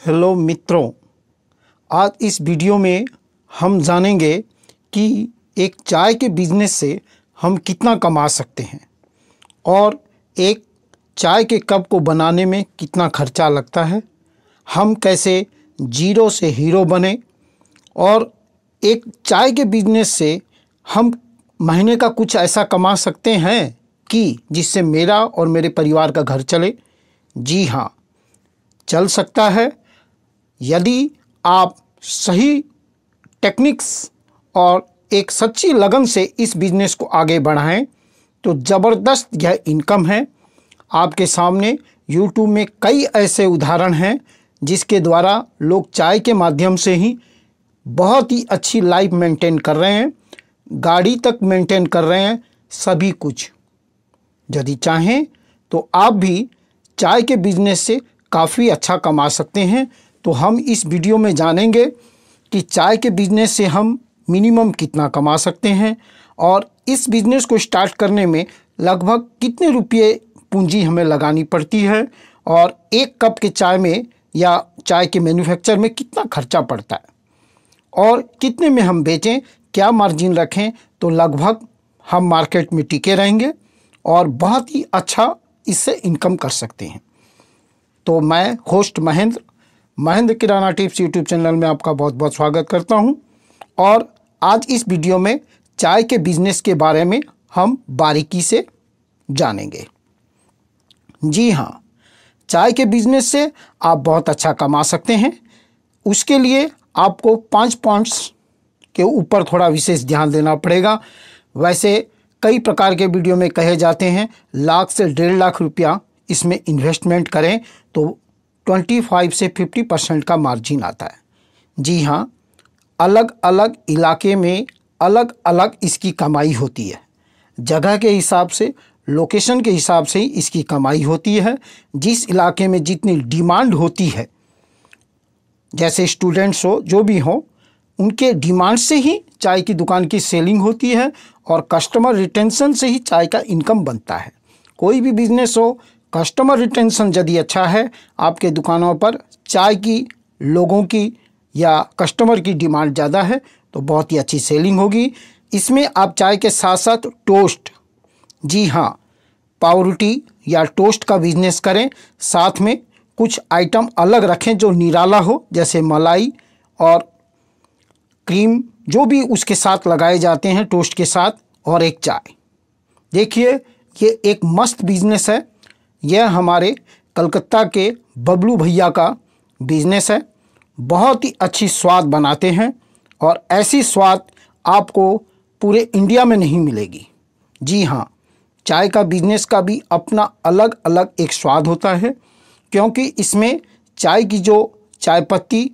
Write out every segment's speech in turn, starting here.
Hello मित्रों, आज इस वीडियो में हम जानेंगे कि एक चाय के बिज़नेस से हम कितना कमा सकते हैं और एक चाय के कप को बनाने में कितना खर्चा लगता है, हम कैसे जीरो से हीरो बने और एक चाय के बिज़नेस से हम महीने का कुछ ऐसा कमा सकते हैं कि जिससे मेरा और मेरे परिवार का घर चले। जी हाँ, चल सकता है यदि आप सही टेक्निक्स और एक सच्ची लगन से इस बिज़नेस को आगे बढ़ाएं तो ज़बरदस्त यह इनकम है। आपके सामने YouTube में कई ऐसे उदाहरण हैं जिसके द्वारा लोग चाय के माध्यम से ही बहुत ही अच्छी लाइफ मेंटेन कर रहे हैं, गाड़ी तक मेंटेन कर रहे हैं, सभी कुछ। यदि चाहें तो आप भी चाय के बिज़नेस से काफ़ी अच्छा कमा सकते हैं। तो हम इस वीडियो में जानेंगे कि चाय के बिज़नेस से हम मिनिमम कितना कमा सकते हैं और इस बिज़नेस को स्टार्ट करने में लगभग कितने रुपये पूंजी हमें लगानी पड़ती है और एक कप के चाय में या चाय के मैन्युफैक्चर में कितना खर्चा पड़ता है और कितने में हम बेचें, क्या मार्जिन रखें तो लगभग हम मार्केट में टिके रहेंगे और बहुत ही अच्छा इससे इनकम कर सकते हैं। तो मैं होस्ट महेंद्र किराना टिप्स यूट्यूब चैनल में आपका बहुत बहुत स्वागत करता हूं और आज इस वीडियो में चाय के बिज़नेस के बारे में हम बारीकी से जानेंगे। जी हाँ, चाय के बिज़नेस से आप बहुत अच्छा कमा सकते हैं। उसके लिए आपको 5 पॉइंट्स के ऊपर थोड़ा विशेष ध्यान देना पड़ेगा। वैसे कई प्रकार के वीडियो में कहे जाते हैं लाख से 1.5 लाख रुपया इसमें इन्वेस्टमेंट करें तो 25 से 50% का मार्जिन आता है। जी हाँ, अलग अलग इलाके में अलग अलग इसकी कमाई होती है। जगह के हिसाब से, लोकेशन के हिसाब से ही इसकी कमाई होती है। जिस इलाके में जितनी डिमांड होती है, जैसे स्टूडेंट्स हो, जो भी हो, उनके डिमांड से ही चाय की दुकान की सेलिंग होती है और कस्टमर रिटेंशन से ही चाय का इनकम बनता है। कोई भी बिजनेस हो, कस्टमर रिटेंशन यदि अच्छा है, आपके दुकानों पर चाय की लोगों की या कस्टमर की डिमांड ज़्यादा है तो बहुत ही अच्छी सेलिंग होगी। इसमें आप चाय के साथ साथ टोस्ट, जी हाँ, पावरोटी या टोस्ट का बिजनेस करें। साथ में कुछ आइटम अलग रखें जो निराला हो, जैसे मलाई और क्रीम, जो भी उसके साथ लगाए जाते हैं टोस्ट के साथ, और एक चाय। देखिए, ये एक मस्त बिजनेस है। यह हमारे कलकत्ता के बबलू भैया का बिजनेस है। बहुत ही अच्छी स्वाद बनाते हैं और ऐसी स्वाद आपको पूरे इंडिया में नहीं मिलेगी। जी हाँ, चाय का बिजनेस का भी अपना अलग अलग एक स्वाद होता है, क्योंकि इसमें चाय की जो चाय पत्ती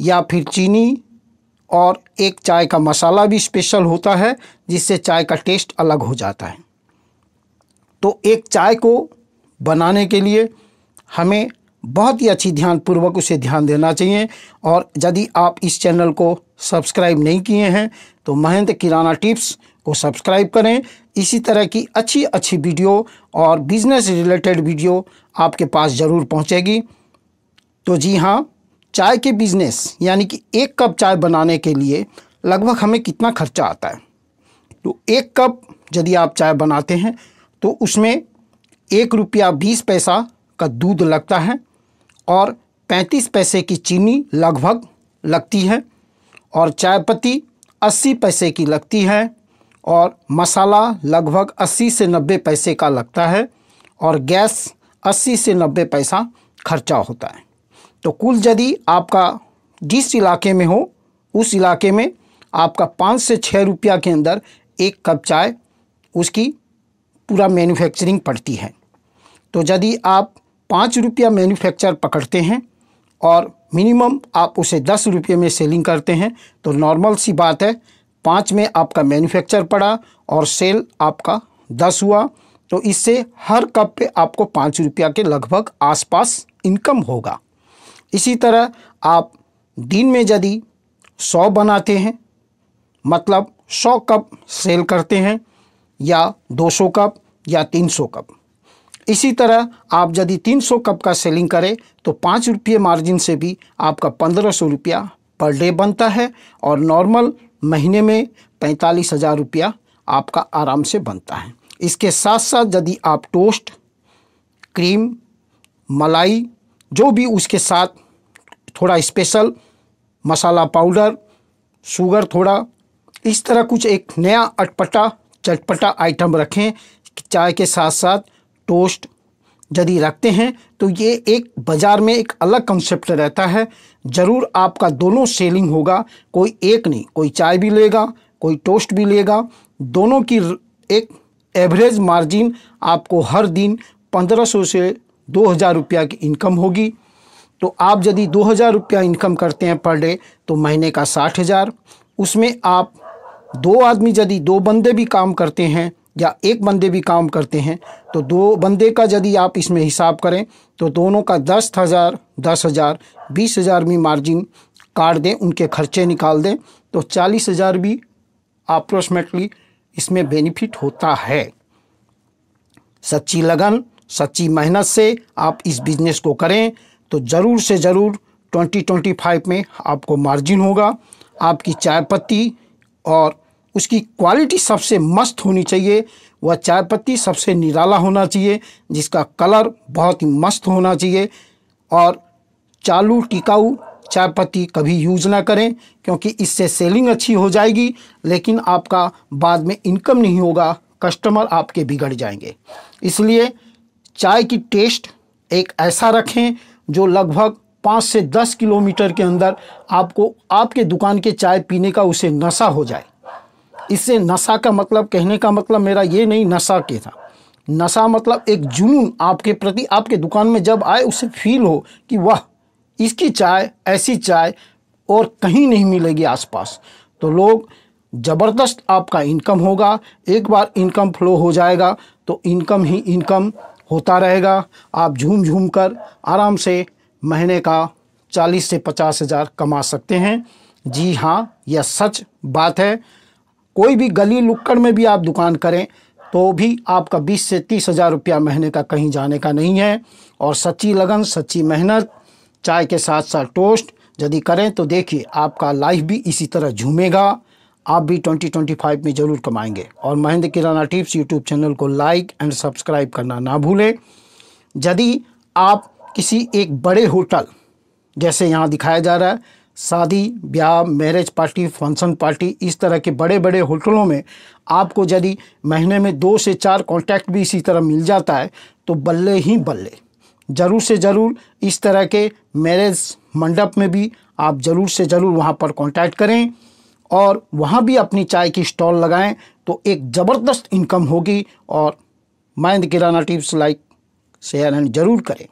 या फिर चीनी और एक चाय का मसाला भी स्पेशल होता है, जिससे चाय का टेस्ट अलग हो जाता है। तो एक चाय को बनाने के लिए हमें बहुत ही अच्छी ध्यानपूर्वक उसे ध्यान देना चाहिए। और यदि आप इस चैनल को सब्सक्राइब नहीं किए हैं तो महेंद्र किराना टिप्स को सब्सक्राइब करें। इसी तरह की अच्छी अच्छी वीडियो और बिजनेस रिलेटेड वीडियो आपके पास ज़रूर पहुंचेगी। तो जी हाँ, चाय के बिज़नेस यानी कि एक कप चाय बनाने के लिए लगभग हमें कितना खर्चा आता है। तो एक कप यदि आप चाय बनाते हैं तो उसमें 1 रुपया 20 पैसा का दूध लगता है और 35 पैसे की चीनी लगभग लगती है और चाय पत्ती 80 पैसे की लगती है और मसाला लगभग 80 से 90 पैसे का लगता है और गैस 80 से 90 पैसा खर्चा होता है। तो कुल यदि आपका जिस इलाके में हो, उस इलाके में आपका 5 से 6 रुपया के अंदर एक कप चाय उसकी पूरा मैन्युफैक्चरिंग पड़ती है। तो यदि आप 5 रुपया मैन्युफैक्चर पकड़ते हैं और मिनिमम आप उसे 10 रुपये में सेलिंग करते हैं तो नॉर्मल सी बात है, 5 में आपका मैन्युफैक्चर पड़ा और सेल आपका 10 हुआ, तो इससे हर कप पे आपको 5 रुपया के लगभग आसपास इनकम होगा। इसी तरह आप दिन में यदि 100 बनाते हैं, मतलब 100 कप सेल करते हैं या 200 कप या 300 कप, इसी तरह आप यदि 300 कप का सेलिंग करें तो 5 रुपये मार्जिन से भी आपका 1500 रुपया पर डे बनता है और नॉर्मल महीने में 45,000 रुपया आपका आराम से बनता है। इसके साथ साथ यदि आप टोस्ट, क्रीम, मलाई, जो भी उसके साथ थोड़ा स्पेशल मसाला पाउडर, शुगर थोड़ा, इस तरह कुछ एक नया अटपटा चटपटा आइटम रखें। चाय के साथ साथ टोस्ट यदि रखते हैं तो ये एक बाज़ार में एक अलग कंसेप्ट रहता है। ज़रूर आपका दोनों सेलिंग होगा, कोई एक नहीं, कोई चाय भी लेगा, कोई टोस्ट भी लेगा। दोनों की एक एवरेज मार्जिन आपको हर दिन 1500 से 2000 रुपया की इनकम होगी। तो आप यदि 2000 रुपया इनकम करते हैं पर डे तो महीने का 60,000। उसमें आप 2 आदमी यदि 2 बंदे भी काम करते हैं या 1 बंदे भी काम करते हैं तो 2 बंदे का यदि आप इसमें हिसाब करें तो दोनों का 10,000, 10,000, 20,000 भी मार्जिन काट दें, उनके खर्चे निकाल दें तो 40,000 भी अप्रोक्सीमेटली इसमें बेनिफिट होता है। सच्ची लगन, सच्ची मेहनत से आप इस बिज़नेस को करें तो ज़रूर से ज़रूर 2025 में आपको मार्जिन होगा। आपकी चाय पत्ती और उसकी क्वालिटी सबसे मस्त होनी चाहिए। वह चाय पत्ती सबसे निराला होना चाहिए, जिसका कलर बहुत ही मस्त होना चाहिए। और चालू टिकाऊ चाय पत्ती कभी यूज़ ना करें, क्योंकि इससे सेलिंग अच्छी हो जाएगी लेकिन आपका बाद में इनकम नहीं होगा, कस्टमर आपके बिगड़ जाएंगे। इसलिए चाय की टेस्ट एक ऐसा रखें जो लगभग 5 से 10 किलोमीटर के अंदर आपको आपके दुकान के चाय पीने का उसे नशा हो जाए। इससे नशा का मतलब, कहने का मतलब मेरा ये नहीं नशा के था, नशा मतलब एक जुनून आपके प्रति, आपके दुकान में जब आए उसे फील हो कि वाह, इसकी चाय, ऐसी चाय और कहीं नहीं मिलेगी आसपास। तो लोग ज़बरदस्त आपका इनकम होगा। एक बार इनकम फ्लो हो जाएगा तो इनकम ही इनकम होता रहेगा। आप झूम झूम कर आराम से महीने का 40 से 50,000 कमा सकते हैं। जी हाँ, यह सच बात है। कोई भी गली लुक्कड़ में भी आप दुकान करें तो भी आपका 20 से 30,000 रुपया महीने का कहीं जाने का नहीं है। और सच्ची लगन, सच्ची मेहनत, चाय के साथ साथ टोस्ट यदि करें तो देखिए आपका लाइफ भी इसी तरह झूमेगा। आप भी 2025 में ज़रूर कमाएंगे। और महेंद्र किराना टिप्स यूट्यूब चैनल को लाइक एंड सब्सक्राइब करना ना भूलें। यदि आप किसी एक बड़े होटल, जैसे यहाँ दिखाया जा रहा है, शादी ब्याह, मैरिज पार्टी, फंक्शन पार्टी, इस तरह के बड़े बड़े होटलों में आपको यदि महीने में 2 से 4 कॉन्टैक्ट भी इसी तरह मिल जाता है तो बल्ले ही बल्ले। ज़रूर से ज़रूर इस तरह के मैरिज मंडप में भी आप ज़रूर से ज़रूर वहाँ पर कॉन्टैक्ट करें और वहाँ भी अपनी चाय की स्टॉल लगाएं तो एक ज़बरदस्त इनकम होगी। और महेंद्र किराना टिप्स लाइक, शेयर एंड ज़रूर करें।